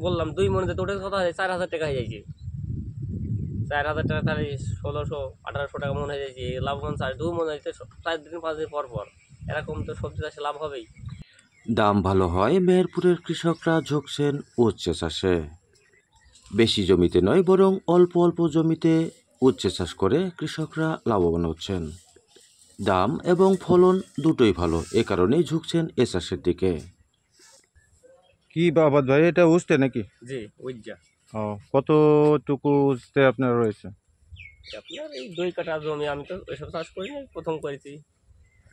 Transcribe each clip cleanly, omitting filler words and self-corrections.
বললাম 2 মনে তোটের কথা হয় 4,000 টাকা হয়ে যাচ্ছে। 4,000 টাকা তাহলে 1600-1800 টাকা মন হয়ে যাচ্ছে। লাভবান 2 মন হয়েছে 4 দিন 5 দিন পর পর। এরকম তো সবজি চাষে লাভ হবেই। দাম ভালো হয় মেহেরপুরের কৃষকরা ঝুঁকছেন উচ্ছে চাষে। বেশি জমিতে নয়, বরং অল্প অল্প জমিতে উচ্ছে চাষ করে কৃষকরা লাভবান হচ্ছেন। দাম এবং ফলন দুটোই ভালো, এ কারণেই ঝুঁকছেন এ চাষের দিকে। কি বাবাদ ভাই, এটা উঠতে নাকি? জি উজ্জা। ও, কতটুকু উঠতে আপনার রয়েছে? আপনার এই 2 কাঠা জমি, আমি তো এসব চাষ করি নাই, প্রথম করেছি।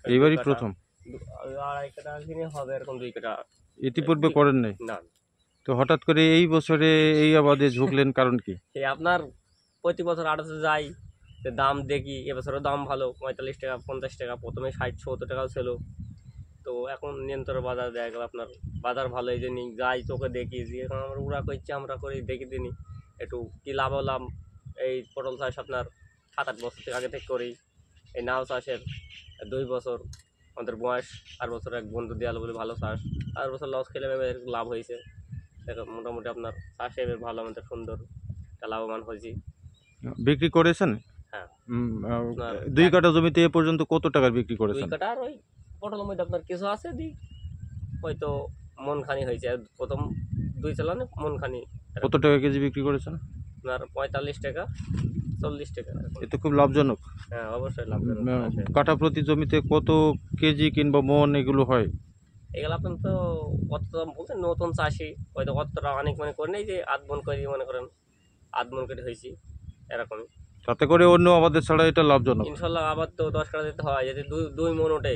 এইবারই প্রথম? 2.5 কাঠা কিনে হবে এরকম 2 কাঠা। ইতিপূর্বে করেন নাই? না। তো হঠাৎ করে এই বছরে এই আবাদে ঝুঁকলেন কারণ কি? এই আপনার প্রতি বছর আড়তে যাই, দাম দেখি। এবছরও দাম ভালো, 45 টাকা 50 টাকা, প্রথমে 60-70 টাকাও ছিল। তো এখন নিয়ন্ত্রণ বাজার দেখা গেল আপনার বাজার ভালো, এই জন্য যাই চোখে দেখি যে এখন আমরা উড়া করছি, আমরা করি দেখি দিনই একটু কী লাভ হলাম। এই পটল চাষ আপনার 7-8 বছর থেকে আগে থেকে করি। এই নাও চাষের 2 বছর আমাদের বয়স, 8 বছর এক বন্ধু দেওয়াল বলে ভালো চাষ। 8 বছর লস খেলে এবার লাভ হয়েছে। মোটামুটি আপনার চাষে এবার ভালো, আমাদের সুন্দর একটা লাভবান হয়েছি। বিক্রি করেছেন? হ্যাঁ। 2 কাঠা জমিতে এ পর্যন্ত কত টাকার বিক্রি 2 করেছেন? কাঠা। আর ওই পটলের মধ্যে আপনার কিছু আছে দিই, হয়তো মন খানি হয়েছে। প্রথম 2 চালানে মন খানি। কত টাকা কেজি বিক্রি করেছেন? আপনার 45 টাকা 40 টাকা। এ তো খুব লাভজনক। হ্যাঁ অবশ্যই লাভজনক। কাঠা প্রতি জমিতে কত কেজি কিংবা মন এগুলো হয়? এগুলো আপনার তো অতটা বলতে নতুন চাষি হয়তো অতটা অনেক মনে করে নেই যে আধ মন করে, মনে করেন আধ মন করে হয়েছি এরকমই। তাতে করে অন্য আবাদের ছাড়া এটা লাভজনক। ইনশাল্লাহ আবার তো 10 কাঠা দিতে হয়। যদি 2 মন ওঠে,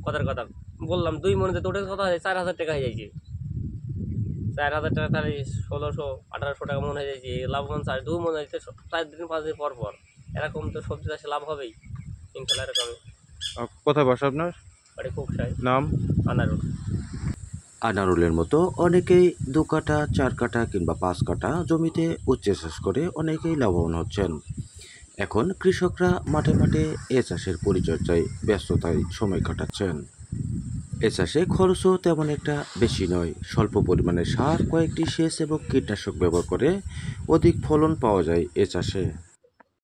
কথার কথা বললাম 2 মনে ওঠের কথা হয় 4,000 টাকা হয়ে যাচ্ছে। 4,000 টাকা তাহলে 1600-1800 টাকা মন হয়ে যাচ্ছে। লাভবান 2 মন হয়েছে 4 দিন 5 দিন পর পর। এরকম তো সবজি চাষে লাভ হবেই ইনশাল্লাহ। এরকমই। কোথায় বাসা আপনার? বাড়ি কুকসাই। নাম? আনারুল। আনারুলের মতো অনেকেই 2 কাঠা 4 কাঠা কিংবা 5 কাঠা জমিতে উচ্ছে চাষ করে অনেকেই লাভবান হচ্ছেন। এখন কৃষকরা মাঠে মাঠে এ চাষের পরিচর্যায় ব্যস্ততায় সময় কাটাচ্ছেন। এ চাষে খরচও তেমন একটা বেশি নয়, স্বল্প পরিমাণে সার, কয়েকটি সেচ এবং কীটনাশক ব্যবহার করে অধিক ফলন পাওয়া যায় এ চাষে।